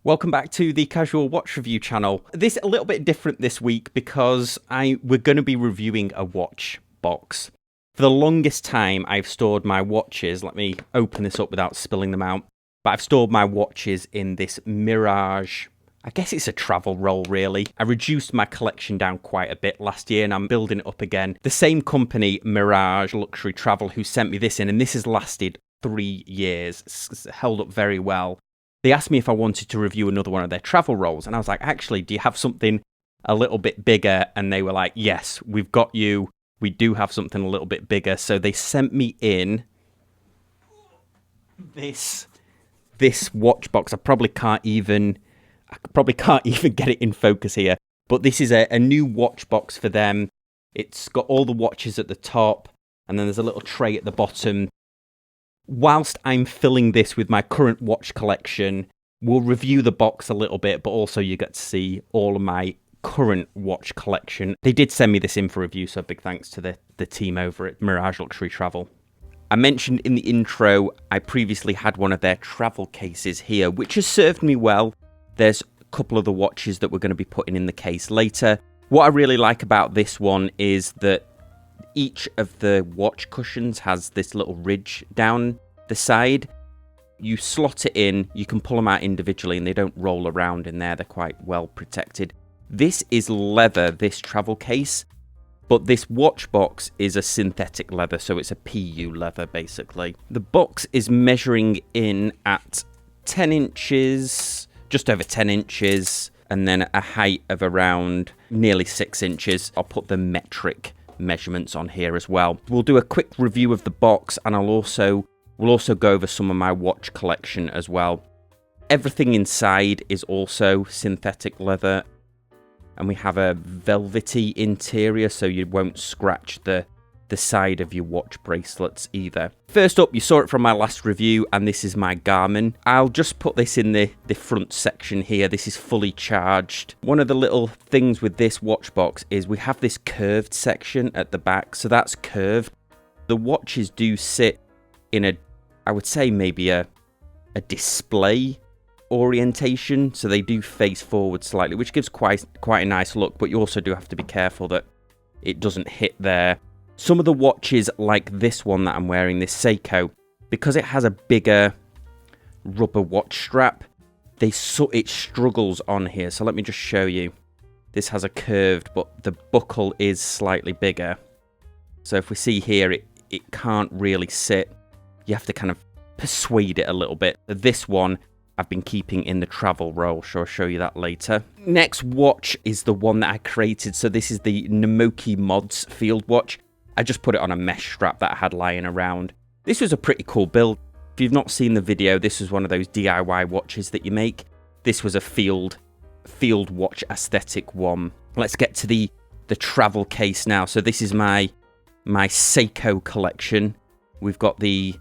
Welcome back to the Casual Watch Review channel. This is a little bit different this week because we're going to be reviewing a watch box. For the longest time, I've stored my watches. Let me open this up without spilling them out. But I've stored my watches in this Mirage, I guess it's a travel roll really. I reduced my collection down quite a bit last year and I'm building it up again. The same company, Mirage Luxury Travel, who sent me this in, and this has lasted 3 years. It's held up very well. They asked me if I wanted to review another one of their travel rolls, and I was like, actually, do you have something a little bit bigger? And they were like, yes, we've got you. We do have something a little bit bigger. So they sent me in this watch box. I probably can't even get it in focus here. But this is a new watch box for them. It's got all the watches at the top, and then there's a little tray at the bottom. Whilst I'm filling this with my current watch collection, we'll review the box a little bit, but also you get to see all of my current watch collection. They did send me this in for review, so big thanks to the team over at Mirage Luxury Travel. I mentioned in the intro, I previously had one of their travel cases here, which has served me well. There's a couple of the watches that we're going to be putting in the case later. What I really like about this one is that each of the watch cushions has this little ridge down the side. You slot it in, you can pull them out individually and they don't roll around in there. They're quite well protected. This is leather, this travel case, but this watch box is a synthetic leather, so it's a PU leather basically. The box is measuring in at 10 inches, just over 10 inches, and then a height of around nearly 6 inches. I'll put the metric measurements on here as well. We'll do a quick review of the box, and we'll also go over some of my watch collection as well. Everything inside is also synthetic leather, and we have a velvety interior, so you won't scratch the side of your watch bracelets either. First up, you saw it from my last review, and this is my Garmin. I'll just put this in the front section here. This is fully charged. One of the little things with this watch box is we have this curved section at the back, so that's curved. The watches do sit in I would say maybe a display orientation, so they do face forward slightly, which gives quite a nice look, but you also do have to be careful that it doesn't hit there. Some of the watches, like this one that I'm wearing, this Seiko, because it has a bigger rubber watch strap, it struggles on here. So let me just show you. This has a curved, but the buckle is slightly bigger. So if we see here, it can't really sit. You have to kind of persuade it a little bit. This one I've been keeping in the travel roll, so I'll show you that later. Next watch is the one that I created. So this is the Namoki Mods field watch. I just put it on a mesh strap that I had lying around. This was a pretty cool build. If you've not seen the video, this was one of those DIY watches that you make. This was a field watch aesthetic one. Let's get to the travel case now. So this is my Seiko collection. We've got the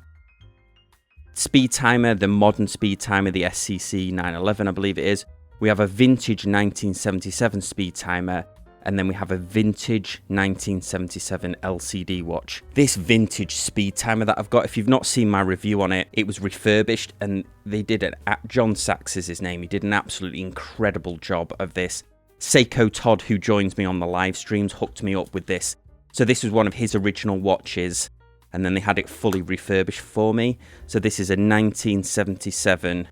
speed timer, the modern speed timer, the STC 911, I believe it is. We have a vintage 1977 speed timer, and then we have a vintage 1977 LCD watch. This vintage speed timer that I've got, if you've not seen my review on it, it was refurbished, and they did it. John Sachs is his name. He did an absolutely incredible job of this. Seiko Todd, who joins me on the live streams, hooked me up with this. So this was one of his original watches, and then they had it fully refurbished for me. So this is a 1977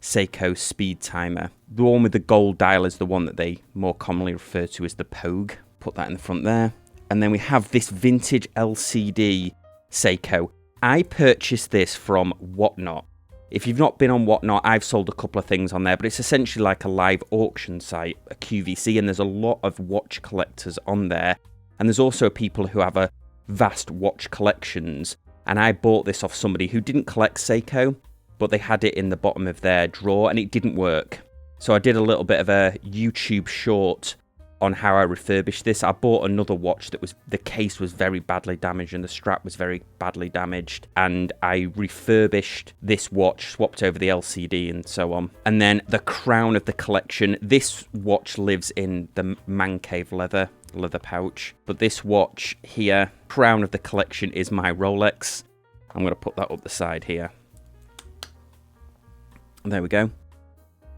Seiko speed timer. The one with the gold dial is the one that they more commonly refer to as the Pogue. Put that in the front there. And then we have this vintage LCD Seiko. I purchased this from Whatnot. If you've not been on Whatnot, I've sold a couple of things on there, but it's essentially like a live auction site, a QVC, and there's a lot of watch collectors on there. And there's also people who have a vast watch collections. And I bought this off somebody who didn't collect Seiko, but they had it in the bottom of their drawer and it didn't work. So I did a little bit of a YouTube short on how I refurbished this. I bought another watch that the case was very badly damaged and the strap was very badly damaged. And I refurbished this watch, swapped over the LCD and so on. And then the crown of the collection, this watch lives in the man cave leather pouch. But this watch here, crown of the collection, is my Rolex. I'm going to put that up the side here. There we go.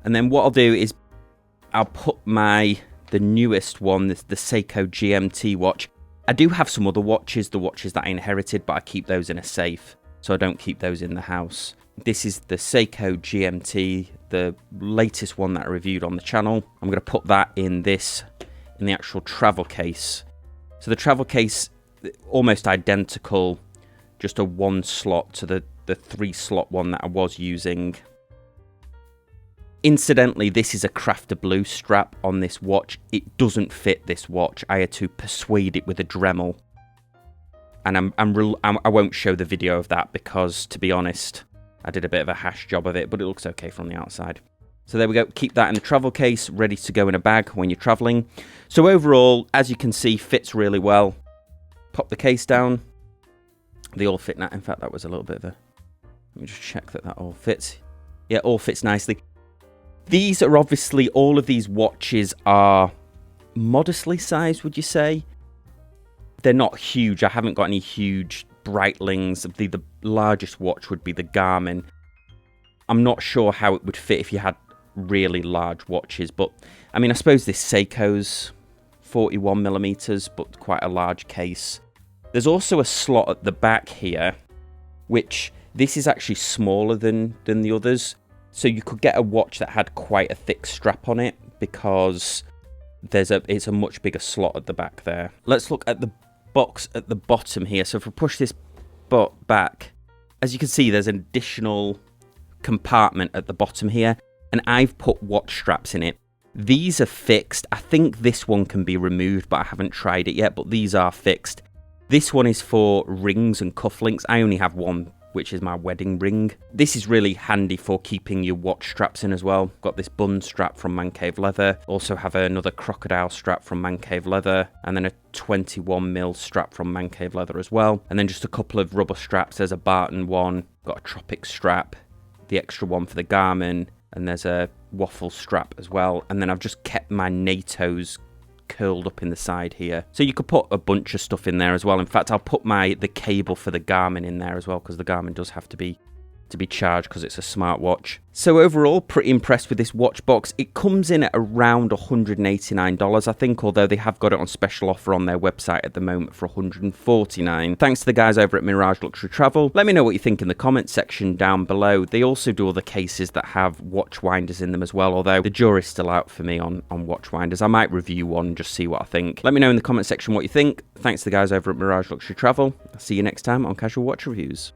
And then what I'll do is I'll put the newest one, the Seiko GMT watch. I do have some other watches, the watches that I inherited, but I keep those in a safe, so I don't keep those in the house. This is the Seiko GMT, the latest one that I reviewed on the channel. I'm going to put that in the actual travel case. So the travel case, almost identical, just a 1 slot to the 3 slot one that I was using. Incidentally, this is a Crafter Blue strap on this watch. It doesn't fit this watch. I had to persuade it with a Dremel. And I won't show the video of that because, to be honest, I did a bit of a hash job of it, but it looks okay from the outside. So there we go. Keep that in the travel case, ready to go in a bag when you're traveling. So overall, as you can see, fits really well. Pop the case down. They all fit now. In fact, that was a little bit of a... Let me just check that all fits. Yeah, all fits nicely. These are obviously, all of these watches are modestly sized, would you say? They're not huge. I haven't got any huge Breitlings. The largest watch would be the Garmin. I'm not sure how it would fit if you had really large watches, but I mean, I suppose this Seiko's 41mm, but quite a large case. There's also a slot at the back here, which this is actually smaller than the others. So you could get a watch that had quite a thick strap on it because it's a much bigger slot at the back there. Let's look at the box at the bottom here. So if I push this back, as you can see, there's an additional compartment at the bottom here, and I've put watch straps in it. These are fixed. I think this one can be removed, but I haven't tried it yet, but these are fixed. This one is for rings and cufflinks. I only have one, which is my wedding ring. This is really handy for keeping your watch straps in as well. Got this bun strap from Man Cave Leather. Also have another crocodile strap from Man Cave Leather. And then a 21mm strap from Man Cave Leather as well. And then just a couple of rubber straps. There's a Barton one. Got a Tropic strap. The extra one for the Garmin. And there's a waffle strap as well. And then I've just kept my NATOs curled up in the side here. So you could put a bunch of stuff in there as well. In fact, I'll put the cable for the Garmin in there as well, because the Garmin does have to be charged because it's a smartwatch. So overall, pretty impressed with this watch box. It comes in at around $189, I think, although they have got it on special offer on their website at the moment for $149. Thanks to the guys over at Mirage Luxury Travel. Let me know what you think in the comments section down below. They also do other cases that have watch winders in them as well, although the jury's still out for me on watch winders. I might review one and just see what I think. Let me know in the comment section what you think. Thanks to the guys over at Mirage Luxury Travel. I'll see you next time on Casual Watch Reviews.